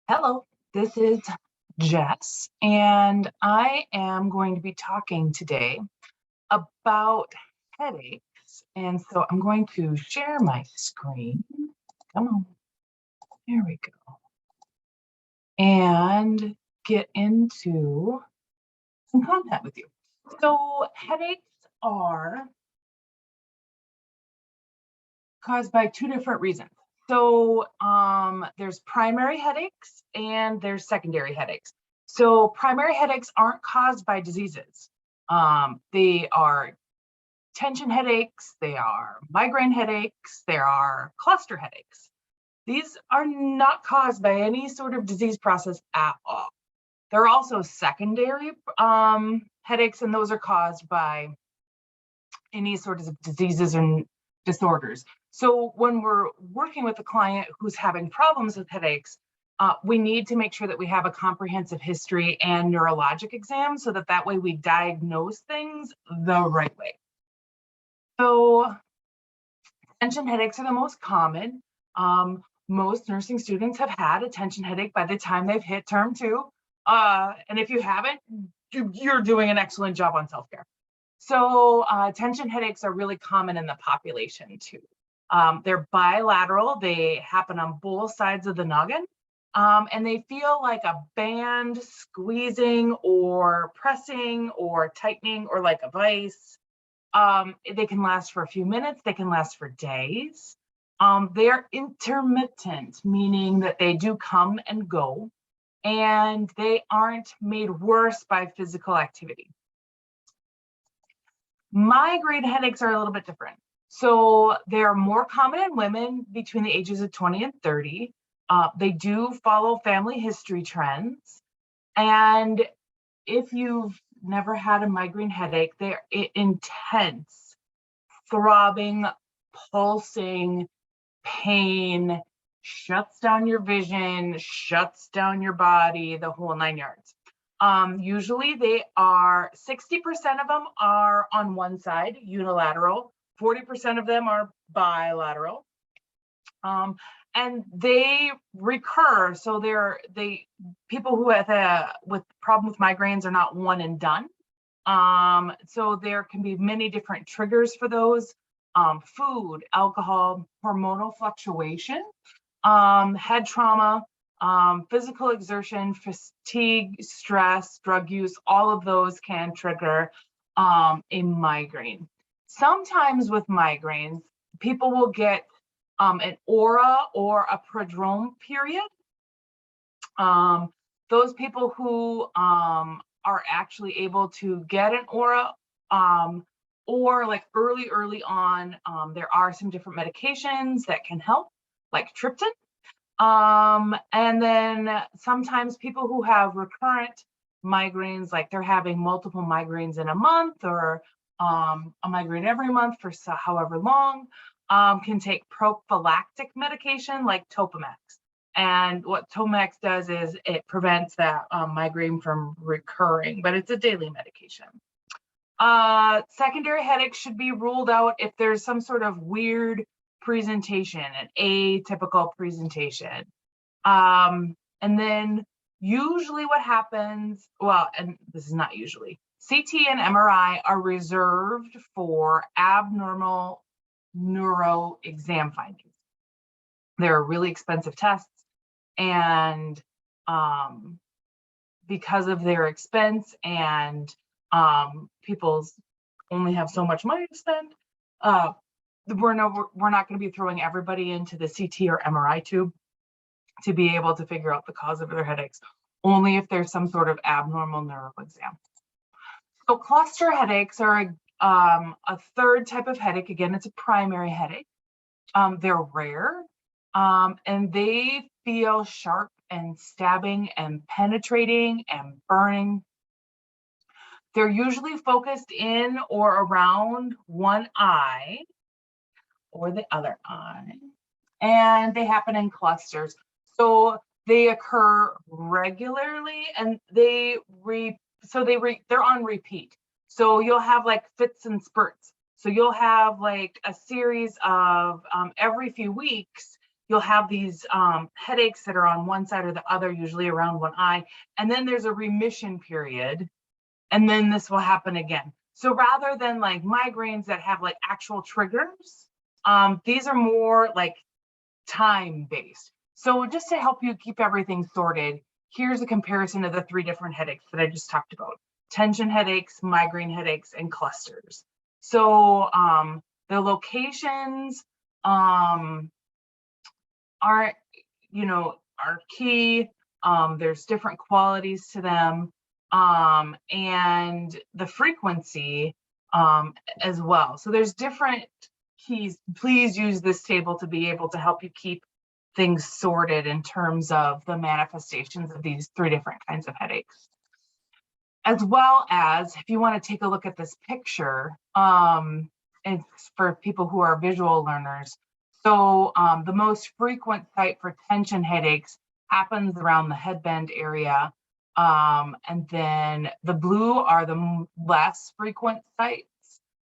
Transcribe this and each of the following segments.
Hello, this is Jess, and I am going to be talking today about headaches. And so I'm going to share my screen. Come on, there we go. And get into some content with you. So headaches are caused by two different reasons. So there's primary headaches and there's secondary headaches. So primary headaches aren't caused by diseases. They are tension headaches, they are migraine headaches, there are cluster headaches. These are not caused by any sort of disease process at all. There are also secondary headaches, and those are caused by any sorts of diseases and disorders. So when we're working with a client who's having problems with headaches, we need to make sure that we have a comprehensive history and neurologic exam so that way we diagnose things the right way. So tension headaches are the most common. Most nursing students have had a tension headache by the time they've hit term 2. And if you haven't, you're doing an excellent job on self-care. So tension headaches are really common in the population too. They're bilateral. They happen on both sides of the noggin. And they feel like a band squeezing or pressing or tightening or like a vice. They can last for a few minutes. They can last for days. They are intermittent, meaning that they do come and go, and they aren't made worse by physical activity. Migraine headaches are a little bit different. So they're more common in women between the ages of 20 and 30. They do follow family history trends. And if you've never had a migraine headache, they're intense, throbbing, pulsing pain, shuts down your vision, shuts down your body, the whole 9 yards. Usually they are 60% of them are on one side, unilateral, 40% of them are bilateral. And they recur. So people who have with problem with migraines are not one and done. So there can be many different triggers for those. Food, alcohol, hormonal fluctuation, head trauma, physical exertion, fatigue, stress, drug use, all of those can trigger a migraine. Sometimes with migraines, people will get an aura or a prodrome period. Those people who are actually able to get an aura or like early on, there are some different medications that can help, like triptan. And then sometimes people who have recurrent migraines, like they're having multiple migraines in a month or a migraine every month for however long, can take prophylactic medication like Topamax. And what Topamax does is it prevents that migraine from recurring, but it's a daily medication. Secondary headaches should be ruled out if there's some sort of weird presentation, an atypical presentation. And then usually what happens, well, and this is not usually, CT and MRI are reserved for abnormal neuro exam findings. They're really expensive tests, and because of their expense and people only have so much money to spend, we're not going to be throwing everybody into the CT or MRI tube to be able to figure out the cause of their headaches, only if there's some sort of abnormal neuro exam. So cluster headaches are a third type of headache. Again, it's a primary headache. They're rare, and they feel sharp and stabbing and penetrating and burning. They're usually focused in or around one eye or the other eye, and they happen in clusters. So they occur regularly, and they're on repeat. So you'll have like fits and spurts. So you'll have like a series of every few weeks, you'll have these headaches that are on one side or the other, usually around one eye, and then there's a remission period, and then this will happen again. So rather than like migraines that have like actual triggers, these are more like time-based. So just to help you keep everything sorted, here's a comparison of the 3 different headaches that I just talked about: tension headaches, migraine headaches, and clusters. So the locations are key. There's different qualities to them, and the frequency as well. So there's different keys. Please use this table to be able to help you keep things sorted in terms of the manifestations of these 3 different kinds of headaches. As well as, if you want to take a look at this picture, it's for people who are visual learners. So the most frequent site for tension headaches happens around the headband area. And then the blue are the less frequent sites.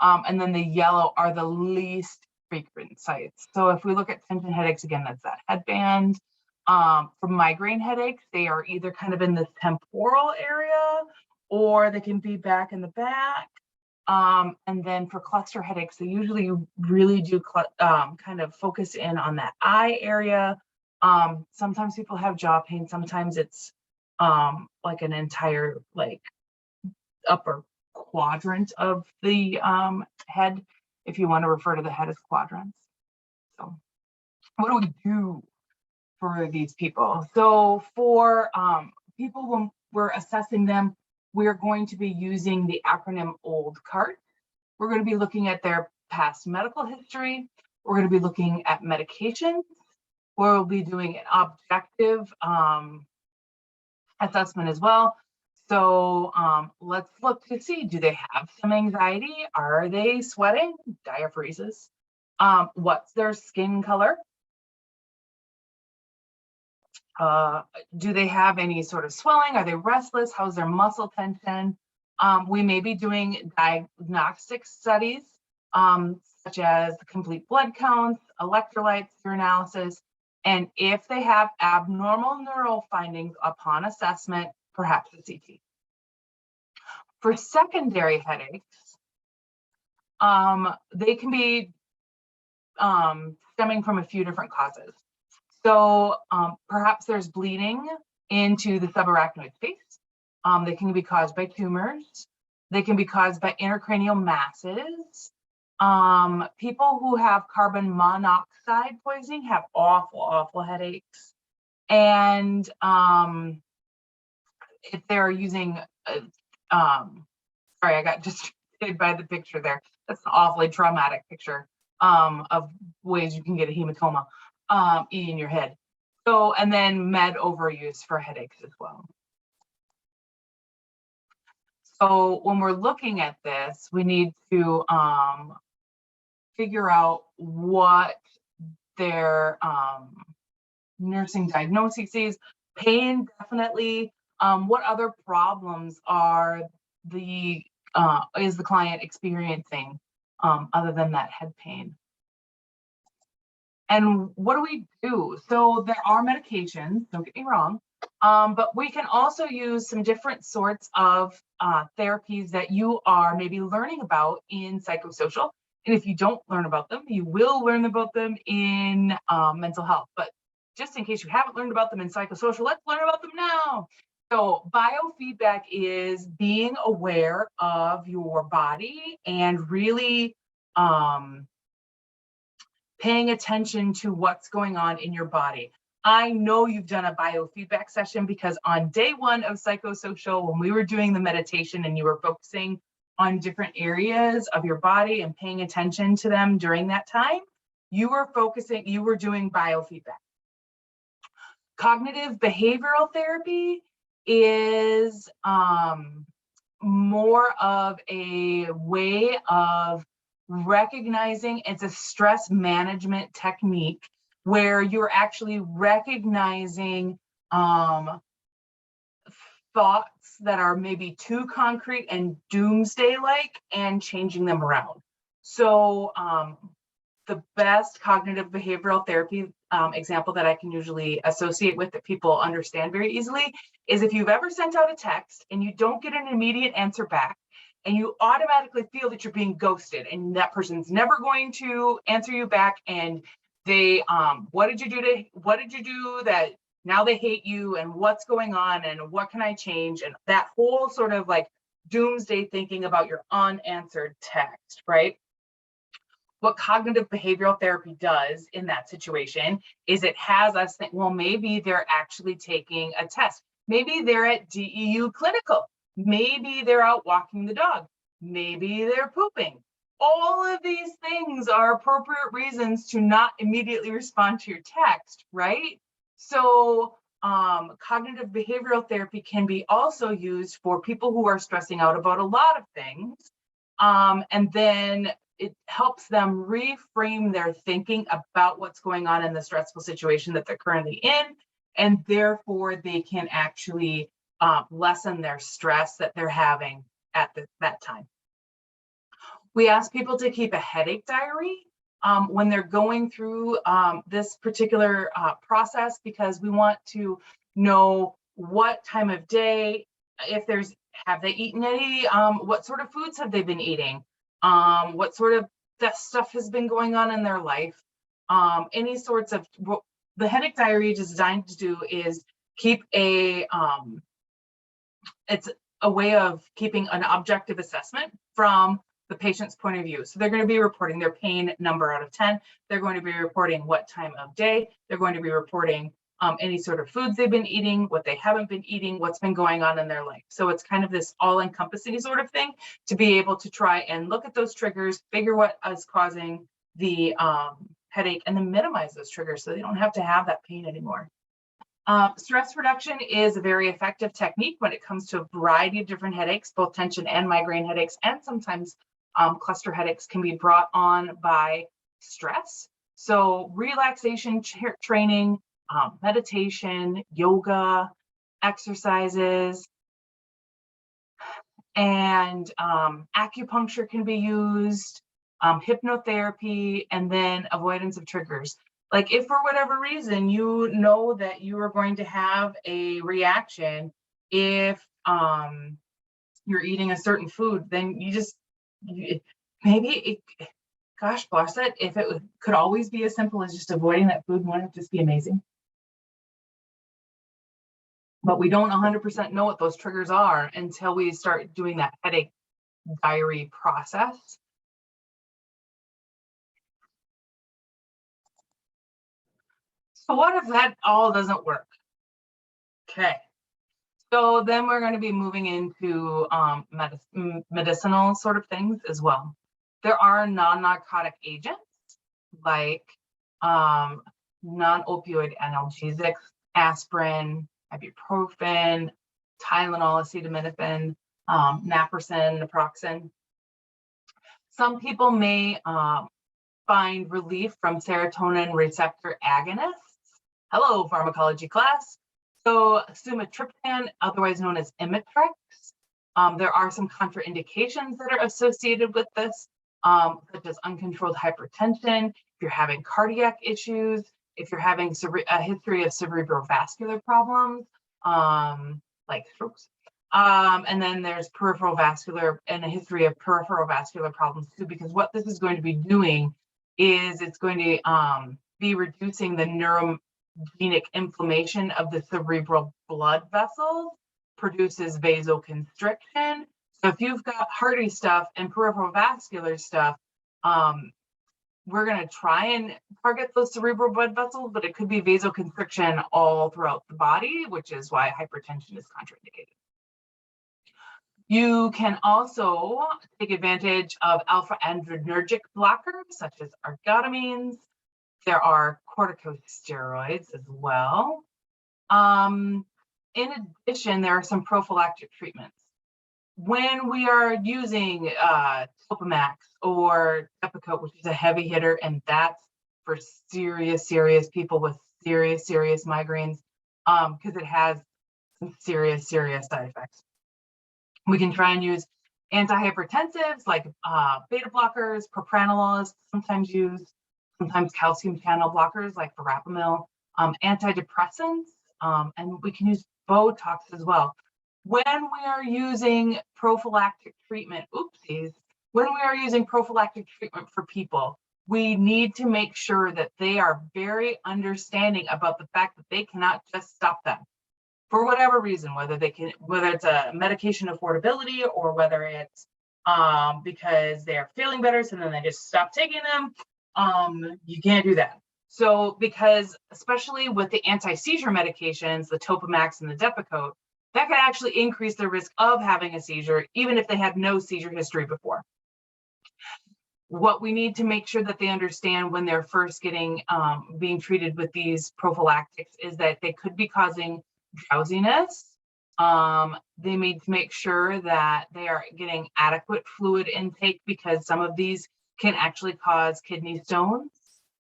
And then the yellow are the least frequent sites. So if we look at tension headaches, again, that's that headband. For migraine headaches, they are either kind of in the temporal area, or they can be back in the back. And then for cluster headaches, they usually really do kind of focus in on that eye area. Sometimes people have jaw pain. Sometimes it's like an entire like upper quadrant of the head, if you want to refer to the head as quadrants. So what do we do for these people? So for people, when we're assessing them, we're going to be using the acronym OLD card. We're going to be looking at their past medical history. We're going to be looking at medications. We'll be doing an objective assessment as well. So let's look to see, do they have some anxiety? Are they sweating? Diaphoresis. What's their skin color? Do they have any sort of swelling? Are they restless? How's their muscle tension? We may be doing diagnostic studies, such as the complete blood counts, electrolytes, urinalysis, and if they have abnormal neural findings upon assessment, perhaps a CT. For secondary headaches, they can be stemming from a few different causes. So perhaps there's bleeding into the subarachnoid space. They can be caused by tumors. They can be caused by intracranial masses. People who have carbon monoxide poisoning have awful, awful headaches. And if they're using, sorry, I got distracted by the picture there. That's an awfully traumatic picture of ways you can get a hematoma in your head. So, and then med overuse for headaches as well. So when we're looking at this, we need to figure out what their nursing diagnoses is. Pain, definitely. What other problems are is the client experiencing other than that head pain? And what do we do? So there are medications, don't get me wrong, but we can also use some different sorts of therapies that you are maybe learning about in psychosocial. And if you don't learn about them, you will learn about them in mental health. But just in case you haven't learned about them in psychosocial, let's learn about them now. So biofeedback is being aware of your body and really paying attention to what's going on in your body. I know you've done a biofeedback session because on day 1 of psychosocial, when we were doing the meditation and you were focusing on different areas of your body and paying attention to them during that time, you were doing biofeedback. Cognitive behavioral therapy is more of a way of recognizing. It's a stress management technique where you're actually recognizing thoughts that are maybe too concrete and doomsday-like and changing them around. So the best cognitive behavioral therapy example that I can usually associate with that people understand very easily is if you've ever sent out a text and you don't get an immediate answer back, and you automatically feel that you're being ghosted and that person's never going to answer you back, and they what did you do that now they hate you, and what's going on, and what can I change, and that whole sort of like doomsday thinking about your unanswered text, right? What cognitive behavioral therapy does in that situation is it has us think, well, maybe they're actually taking a test. Maybe they're at DEU clinical. Maybe they're out walking the dog. Maybe they're pooping. All of these things are appropriate reasons to not immediately respond to your text, right? So cognitive behavioral therapy can be also used for people who are stressing out about a lot of things. And then it helps them reframe their thinking about what's going on in the stressful situation that they're currently in, and therefore they can actually lessen their stress that they're having at that time. We ask people to keep a headache diary when they're going through this particular process, because we want to know what time of day, have they eaten any, what sort of foods have they been eating, what sort of that stuff has been going on in their life, any sorts of, what the headache diary is designed to do is keep it's a way of keeping an objective assessment from the patient's point of view. So they're going to be reporting their pain number out of 10. They're going to be reporting what time of day. They're going to be reporting any sort of foods they've been eating, what they haven't been eating, what's been going on in their life. So it's kind of this all-encompassing sort of thing to be able to try and look at those triggers, figure what is causing the headache, and then minimize those triggers so they don't have to have that pain anymore. Stress reduction is a very effective technique when it comes to a variety of different headaches, both tension and migraine headaches, and sometimes cluster headaches can be brought on by stress. So relaxation training, meditation, yoga, exercises, and acupuncture can be used, hypnotherapy, and then avoidance of triggers. Like if for whatever reason you know that you are going to have a reaction if you're eating a certain food, then gosh, bless it, if it could always be as simple as just avoiding that food, wouldn't it just be amazing? But we don't 100% know what those triggers are until we start doing that headache diary process. So what if that all doesn't work? Okay, so then we're going to be moving into medicinal sort of things as well. There are non-narcotic agents like non-opioid analgesics, aspirin, ibuprofen, Tylenol, acetaminophen, naproxen, naproxen. Some people may find relief from serotonin receptor agonists. Hello, pharmacology class. So sumatriptan, otherwise known as Imitrex. There are some contraindications that are associated with this, such as uncontrolled hypertension, if you're having cardiac issues, if you're having a history of cerebrovascular problems, like strokes. And then there's peripheral vascular and a history of peripheral vascular problems too, because what this is going to be doing is it's going to be reducing the neurogenic inflammation of the cerebral blood vessels, produces vasoconstriction. So if you've got hearty stuff and peripheral vascular stuff, we're going to try and target those cerebral blood vessels, but it could be vasoconstriction all throughout the body, which is why hypertension is contraindicated. You can also take advantage of alpha-adrenergic blockers, such as argotamines. There are corticosteroids as well. In addition, there are some prophylactic treatments. When we are using Topamax or Depakote, which is a heavy hitter, and that's for serious people with serious migraines, because it has some serious side effects. We can try and use antihypertensives like beta blockers, propranolol is sometimes used. sometimes calcium channel blockers like verapamil, antidepressants, and we can use Botox as well. When we are using prophylactic treatment, when we are using prophylactic treatment for people, we need to make sure that they are very understanding about the fact that they cannot just stop them for whatever reason, whether it's a medication affordability or whether it's because they're feeling better, so then they just stop taking them. You can't do that. So because especially with the anti-seizure medications, the Topamax and the Depakote, that can actually increase the risk of having a seizure, even if they had no seizure history before. What we need to make sure that they understand when they're first being treated with these prophylactics is that they could be causing drowsiness. They need to make sure that they are getting adequate fluid intake because some of these can actually cause kidney stones.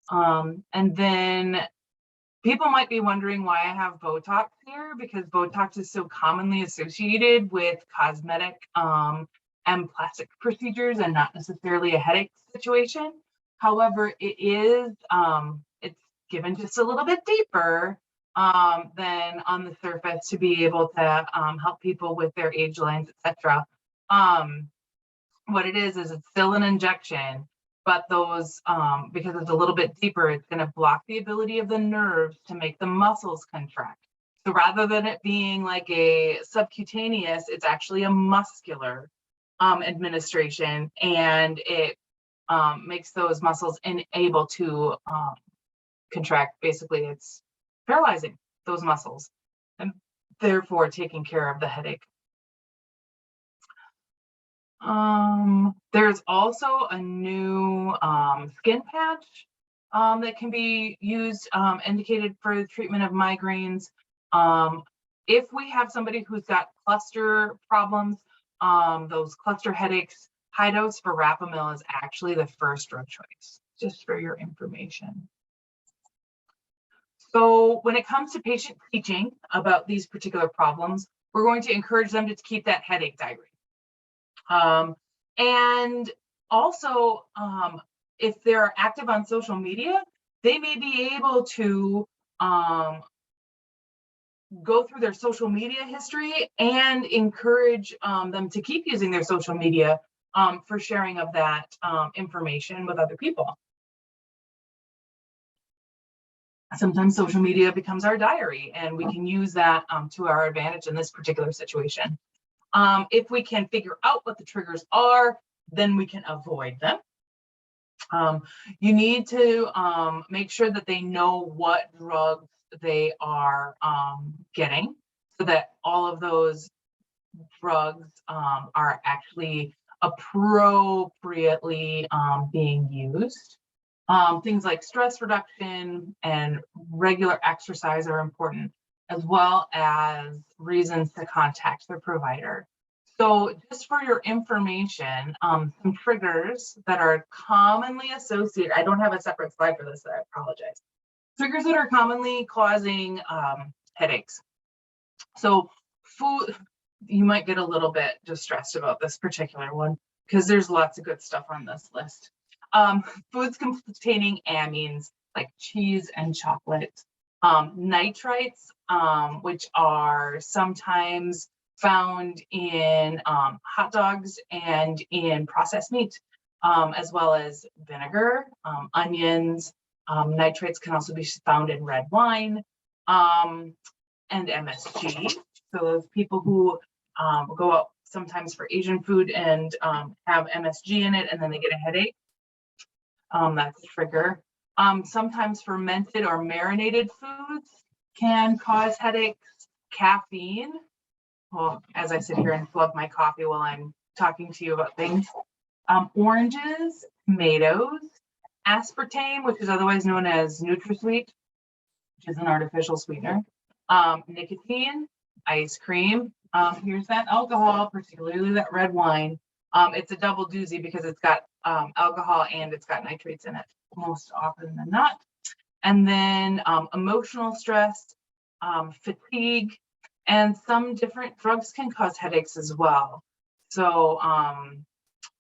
And then people might be wondering why I have Botox here, because Botox is so commonly associated with cosmetic and plastic procedures and not necessarily a headache situation. However, it's given just a little bit deeper than on the surface to be able to help people with their age lines, etc. What it is it's still an injection, but those, because it's a little bit deeper, it's going to block the ability of the nerves to make the muscles contract. So rather than it being like a subcutaneous, it's actually a muscular administration, and it makes those muscles unable to contract. Basically, it's paralyzing those muscles and therefore taking care of the headache. There's also a new skin patch that can be used, indicated for the treatment of migraines. If we have somebody who's got cluster problems, those cluster headaches, high dose verapamil is actually the first drug choice, just for your information. So when it comes to patient teaching about these particular problems, we're going to encourage them to keep that headache diary. And also, if they're active on social media, they may be able to go through their social media history and encourage them to keep using their social media for sharing of that information with other people. Sometimes social media becomes our diary, and we can use that to our advantage in this particular situation. If we can figure out what the triggers are, then we can avoid them. You need to make sure that they know what drugs they are getting, so that all of those drugs are actually appropriately being used. Things like stress reduction and regular exercise are important, as well as reasons to contact their provider. So just for your information, some triggers that are commonly associated, I don't have a separate slide for this, so I apologize. Triggers that are commonly causing headaches. So food, you might get a little bit distressed about this particular one because there's lots of good stuff on this list. Foods containing amines like cheese and chocolate, nitrites, which are sometimes found in hot dogs and in processed meat, as well as vinegar, onions. Nitrates can also be found in red wine, and MSG. So those people who go out sometimes for Asian food and have MSG in it, and then they get a headache. That's a trigger. Sometimes fermented or marinated foods can cause headaches. Caffeine, well, as I sit here and plug my coffee while I'm talking to you about things. Oranges, tomatoes, aspartame, which is otherwise known as NutraSweet, which is an artificial sweetener. Nicotine, ice cream. Here's that alcohol, particularly that red wine. It's a double doozy because it's got alcohol and it's got nitrates in it most often than not. And then emotional stress, fatigue, and some different drugs can cause headaches as well. So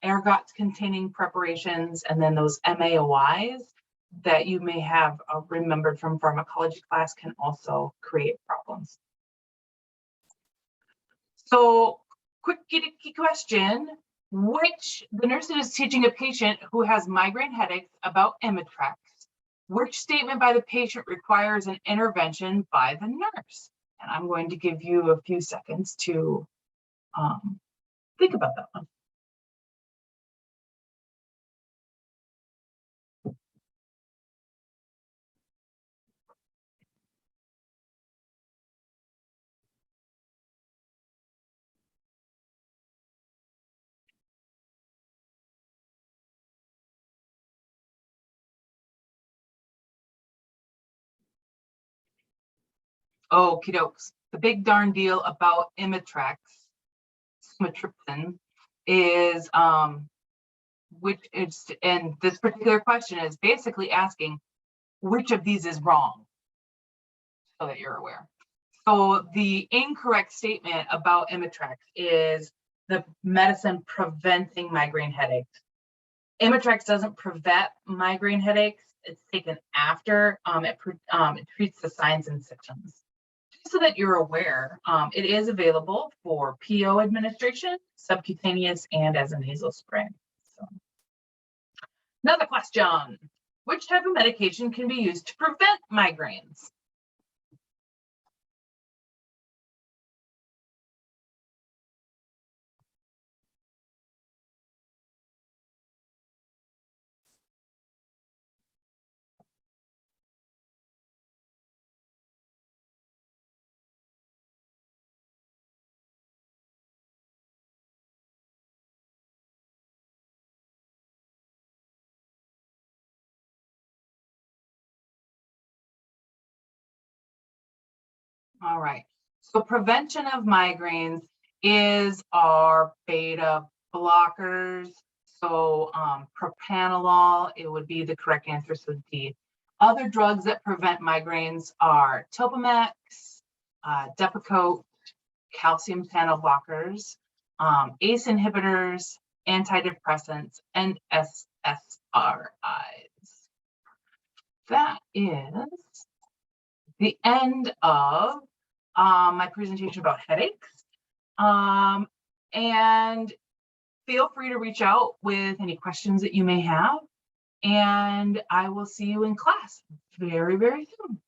ergot containing preparations, and then those MAOIs, that you may have remembered from pharmacology class can also create problems. So, quick question, the nurse is teaching a patient who has migraine headaches about Imitrex. Which statement by the patient requires an intervention by the nurse? And I'm going to give you a few seconds to think about that one. Okie dokes. The big darn deal about Imitrex, sumatriptan, is and this particular question is basically asking which of these is wrong, so that you're aware. So the incorrect statement about Imitrex is the medicine preventing migraine headaches. Imitrex doesn't prevent migraine headaches. It's taken after. It treats the signs and symptoms. Just so that you're aware, it is available for PO administration, subcutaneous, and as a nasal spray. So, another question. Which type of medication can be used to prevent migraines? All right, so prevention of migraines is our beta blockers. So propranolol, it would be the correct answer, so D. Other drugs that prevent migraines are Topamax, Depakote, calcium channel blockers, ACE inhibitors, antidepressants, and SSRIs. That is the end of my presentation about headaches. And feel free to reach out with any questions that you may have. And I will see you in class very, very soon.